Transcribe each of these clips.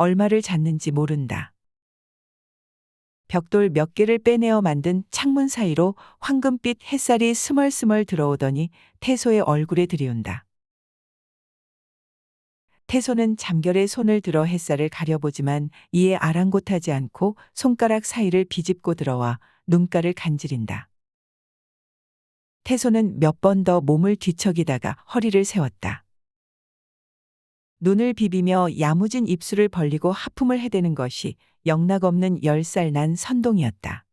얼마를 잤는지 모른다. 벽돌 몇 개를 빼내어 만든 창문 사이로 황금빛 햇살이 스멀스멀 들어오더니 태소의 얼굴에 들이운다. 태소는 잠결에 손을 들어 햇살을 가려보지만 이에 아랑곳하지 않고 손가락 사이를 비집고 들어와 눈가를 간지린다. 태소는 몇 번 더 몸을 뒤척이다가 허리를 세웠다. 눈을 비비며 야무진 입술을 벌리고 하품을 해대는 것이 영락없는 10살 난 선동이었다.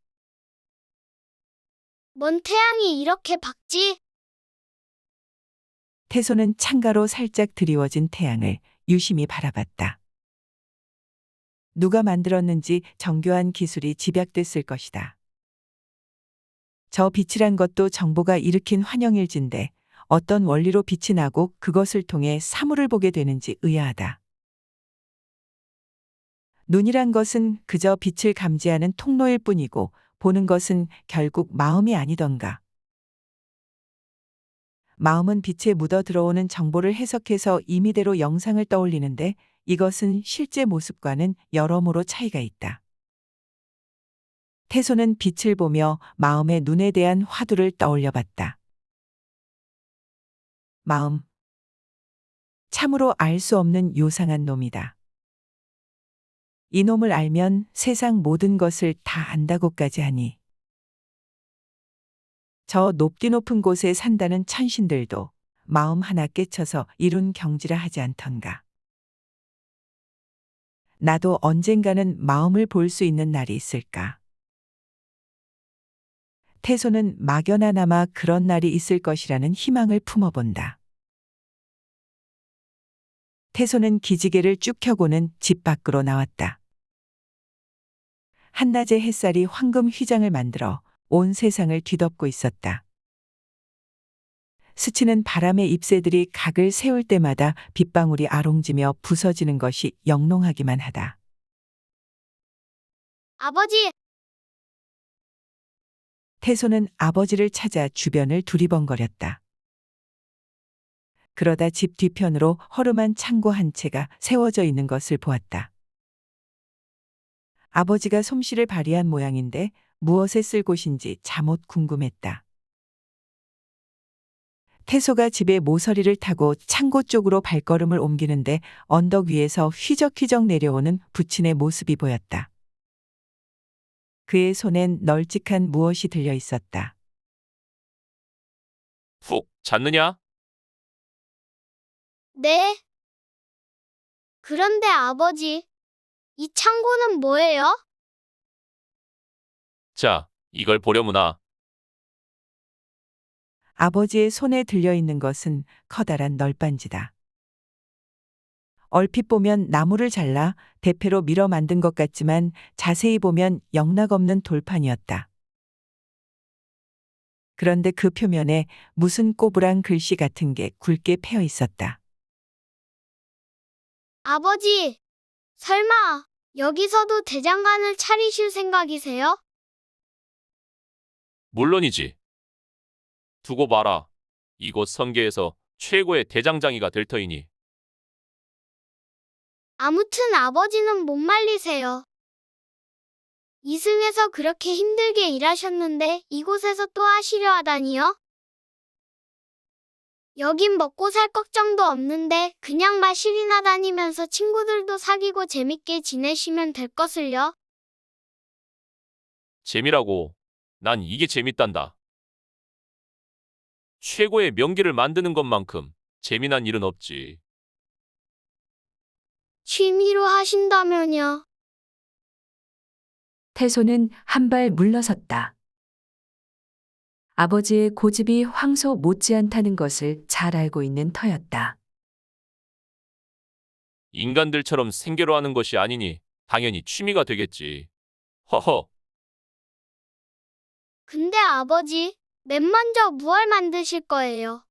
뭔 태양이 이렇게 밝지? 태소는 창가로 살짝 드리워진 태양을 유심히 바라봤다. 누가 만들었는지 정교한 기술이 집약됐을 것이다. 저 빛이란 것도 정보가 일으킨 환영일진데 어떤 원리로 빛이 나고 그것을 통해 사물을 보게 되는지 의아하다. 눈이란 것은 그저 빛을 감지하는 통로일 뿐이고 보는 것은 결국 마음이 아니던가. 마음은 빛에 묻어 들어오는 정보를 해석해서 임의대로 영상을 떠올리는데 이것은 실제 모습과는 여러모로 차이가 있다. 태소는 빛을 보며 마음의 눈에 대한 화두를 떠올려 봤다. 마음. 참으로 알 수 없는 요상한 놈이다. 이놈을 알면 세상 모든 것을 다 안다고까지 하니. 저 높디 높은 곳에 산다는 천신들도 마음 하나 깨쳐서 이룬 경지라 하지 않던가. 나도 언젠가는 마음을 볼 수 있는 날이 있을까. 태소는 막연하나마 그런 날이 있을 것이라는 희망을 품어본다. 태소는 기지개를 쭉 켜고는 집 밖으로 나왔다. 한낮의 햇살이 황금 휘장을 만들어 온 세상을 뒤덮고 있었다. 스치는 바람의 잎새들이 각을 세울 때마다 빗방울이 아롱지며 부서지는 것이 영롱하기만 하다. 아버지, 태소는 아버지를 찾아 주변을 두리번거렸다. 그러다 집 뒤편으로 허름한 창고 한 채가 세워져 있는 것을 보았다. 아버지가 솜씨를 발휘한 모양인데 무엇에 쓸 곳인지 잠옷 궁금했다. 태소가 집에 모서리를 타고 창고 쪽으로 발걸음을 옮기는데 언덕 위에서 휘적휘적 내려오는 부친의 모습이 보였다. 그의 손엔 널찍한 무엇이 들려 있었다. 푹 잤느냐? 네. 그런데 아버지, 이 창고는 뭐예요? 자, 이걸 보려무나. 아버지의 손에 들려 있는 것은 커다란 널빤지다. 얼핏 보면 나무를 잘라 대패로 밀어 만든 것 같지만 자세히 보면 영락없는 돌판이었다. 그런데 그 표면에 무슨 꼬부랑 글씨 같은 게 굵게 패여 있었다. 아버지, 설마 여기서도 대장간을 차리실 생각이세요? 물론이지. 두고 봐라. 이곳 성계에서 최고의 대장장이가 될 터이니. 아무튼 아버지는 못 말리세요. 이승에서 그렇게 힘들게 일하셨는데 이곳에서 또 하시려 하다니요? 여긴 먹고 살 걱정도 없는데 그냥 마실이나 다니면서 친구들도 사귀고 재밌게 지내시면 될 것을요. 재미라고. 난 이게 재밌단다. 최고의 명기를 만드는 것만큼 재미난 일은 없지. 취미로 하신다면요. 태소는 한 발 물러섰다. 아버지의 고집이 황소 못지않다는 것을 잘 알고 있는 터였다. 인간들처럼 생계로 하는 것이 아니니 당연히 취미가 되겠지. 허허. 근데 아버지, 맨 먼저 무얼 만드실 거예요?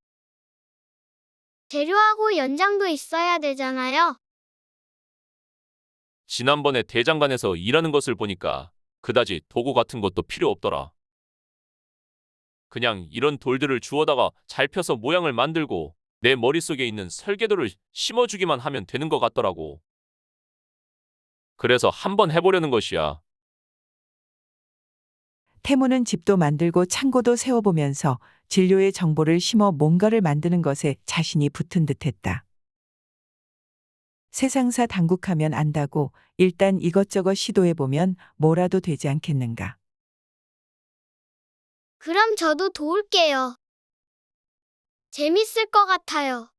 재료하고 연장도 있어야 되잖아요. 지난번에 대장간에서 일하는 것을 보니까 그다지 도구 같은 것도 필요 없더라. 그냥 이런 돌들을 주워다가 잘 펴서 모양을 만들고 내 머릿속에 있는 설계도를 심어주기만 하면 되는 것 같더라고. 그래서 한번 해보려는 것이야. 태무는 집도 만들고 창고도 세워보면서 진료의 정보를 심어 뭔가를 만드는 것에 자신이 붙은 듯했다. 세상사 당국하면 안다고 일단 이것저것 시도해보면 뭐라도 되지 않겠는가. 그럼 저도 도울게요. 재밌을 것 같아요.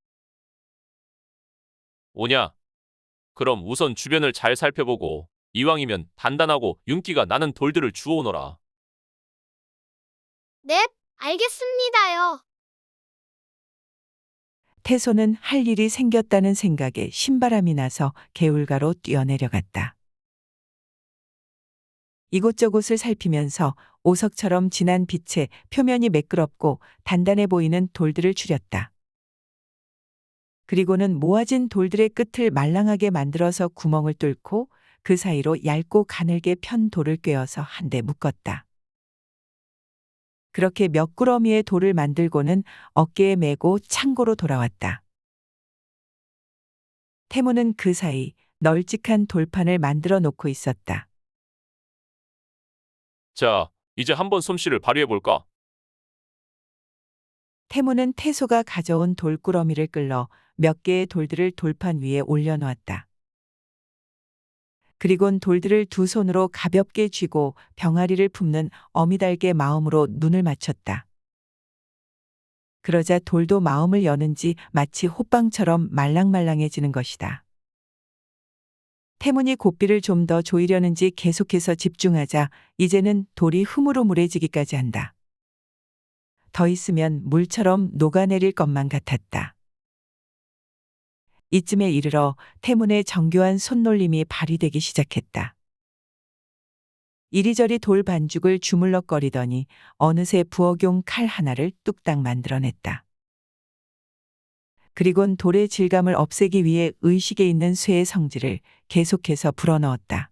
오냐? 그럼 우선 주변을 잘 살펴보고 이왕이면 단단하고 윤기가 나는 돌들을 주워오너라. 넵, 알겠습니다요. 태소는 할 일이 생겼다는 생각에 신바람이 나서 개울가로 뛰어내려갔다. 이곳저곳을 살피면서 오석처럼 진한 빛에 표면이 매끄럽고 단단해 보이는 돌들을 추렸다. 그리고는 모아진 돌들의 끝을 말랑하게 만들어서 구멍을 뚫고 그 사이로 얇고 가늘게 편 돌을 꿰어서 한데 묶었다. 그렇게 몇 구러미의 돌을 만들고는 어깨에 메고 창고로 돌아왔다. 태무는 그 사이 널찍한 돌판을 만들어 놓고 있었다. 자, 이제 한번 솜씨를 발휘해볼까? 태무는 태소가 가져온 돌꾸러미를 끌러 몇 개의 돌들을 돌판 위에 올려놓았다. 그리곤 돌들을 두 손으로 가볍게 쥐고 병아리를 품는 어미달개 마음으로 눈을 맞췄다. 그러자 돌도 마음을 여는지 마치 호빵처럼 말랑말랑해지는 것이다. 태문이 고삐를 좀 더 조이려는지 계속해서 집중하자 이제는 돌이 흐물흐물해지기까지 한다. 더 있으면 물처럼 녹아내릴 것만 같았다. 이쯤에 이르러 태문의 정교한 손놀림이 발휘되기 시작했다. 이리저리 돌 반죽을 주물럭거리더니 어느새 부엌용 칼 하나를 뚝딱 만들어냈다. 그리곤 돌의 질감을 없애기 위해 의식에 있는 쇠의 성질을 계속해서 불어넣었다.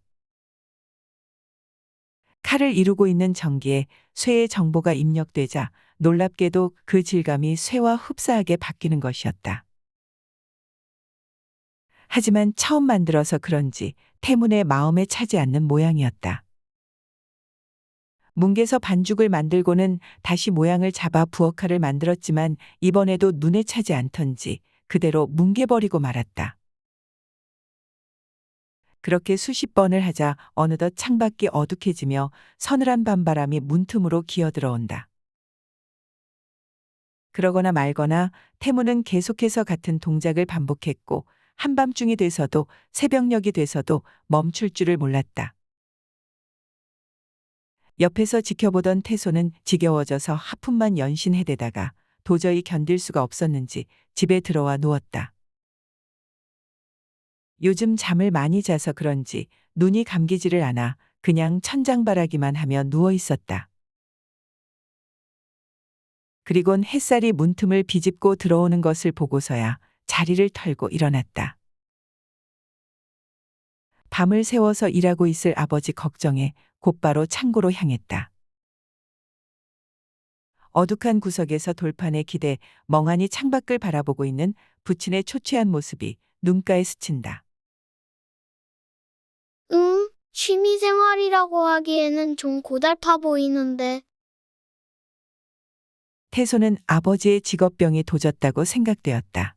칼을 이루고 있는 전기에 쇠의 정보가 입력되자 놀랍게도 그 질감이 쇠와 흡사하게 바뀌는 것이었다. 하지만 처음 만들어서 그런지 태문의 마음에 차지 않는 모양이었다. 뭉개서 반죽을 만들고는 다시 모양을 잡아 부엌칼을 만들었지만 이번에도 눈에 차지 않던지 그대로 뭉개버리고 말았다. 그렇게 수십 번을 하자 어느덧 창밖이 어둑해지며 서늘한 밤바람이 문틈으로 기어들어온다. 그러거나 말거나 태무는 계속해서 같은 동작을 반복했고 한밤중이 돼서도 새벽녘이 돼서도 멈출 줄을 몰랐다. 옆에서 지켜보던 태소는 지겨워져서 하품만 연신해대다가 도저히 견딜 수가 없었는지 집에 들어와 누웠다. 요즘 잠을 많이 자서 그런지 눈이 감기지를 않아 그냥 천장바라기만 하며 누워 있었다. 그리곤 햇살이 문틈을 비집고 들어오는 것을 보고서야 자리를 털고 일어났다. 밤을 새워서 일하고 있을 아버지 걱정에 곧바로 창고로 향했다. 어둑한 구석에서 돌판에 기대 멍하니 창밖을 바라보고 있는 부친의 초췌한 모습이 눈가에 스친다. 취미생활이라고 하기에는 좀 고달파 보이는데. 태소는 아버지의 직업병이 도졌다고 생각되었다.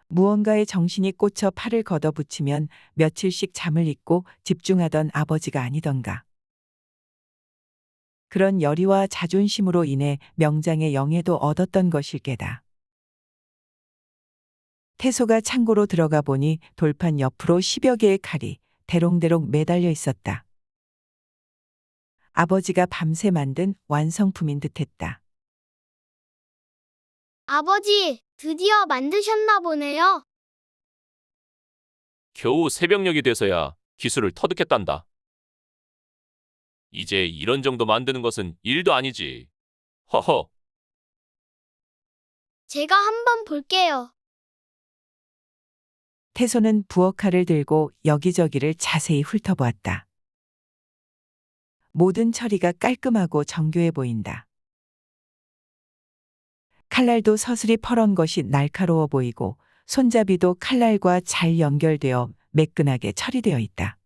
무언가에 정신이 꽂혀 팔을 걷어붙이면 며칠씩 잠을 잊고 집중하던 아버지가 아니던가. 그런 열의와 자존심으로 인해 명장의 영예도 얻었던 것일 게다. 태소가 창고로 들어가 보니 돌판 옆으로 10여 개의 칼이 대롱대롱 매달려 있었다. 아버지가 밤새 만든 완성품인 듯했다. 아버지, 드디어 만드셨나 보네요. 겨우 새벽녘이 돼서야 기술을 터득했단다. 이제 이런 정도 만드는 것은 일도 아니지. 허허. 제가 한번 볼게요. 태소는 부엌칼을 들고 여기저기를 자세히 훑어보았다. 모든 처리가 깔끔하고 정교해 보인다. 칼날도 서슬이 퍼런 것이 날카로워 보이고 손잡이도 칼날과 잘 연결되어 매끈하게 처리되어 있다.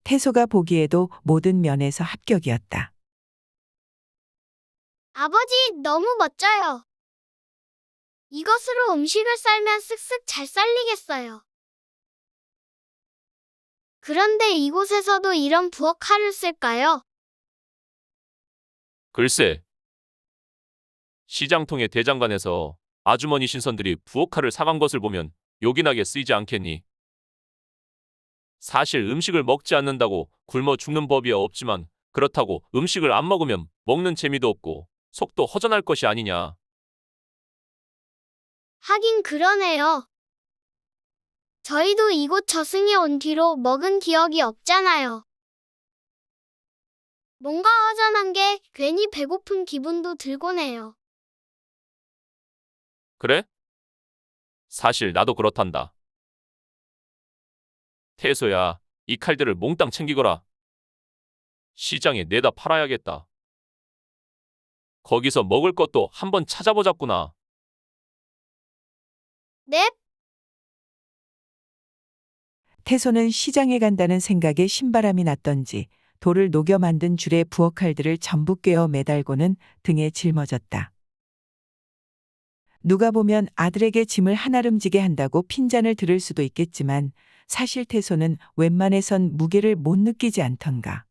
태소가 보기에도 모든 면에서 합격이었다. 아버지, 너무 멋져요. 이것으로 음식을 썰면 쓱쓱 잘 썰리겠어요. 그런데 이곳에서도 이런 부엌 칼을 쓸까요? 글쎄, 시장통의 대장간에서 아주머니 신선들이 부엌칼을 사간 것을 보면 요긴하게 쓰이지 않겠니? 사실 음식을 먹지 않는다고 굶어 죽는 법이 없지만 그렇다고 음식을 안 먹으면 먹는 재미도 없고 속도 허전할 것이 아니냐. 하긴 그러네요. 저희도 이곳 저승에 온 뒤로 먹은 기억이 없잖아요. 뭔가 허전한 게 괜히 배고픈 기분도 들고네요. 그래? 사실 나도 그렇단다. 태소야, 이 칼들을 몽땅 챙기거라. 시장에 내다 팔아야겠다. 거기서 먹을 것도 한번 찾아보자꾸나. 넵, 태소는 시장에 간다는 생각에 신바람이 났던지 돌을 녹여 만든 줄에 부엌칼들을 전부 꿰어 매달고는 등에 짊어졌다. 누가 보면 아들에게 짐을 한아름지게 한다고 핀잔을 들을 수도 있겠지만 사실 태소는 웬만해선 무게를 못 느끼지 않던가.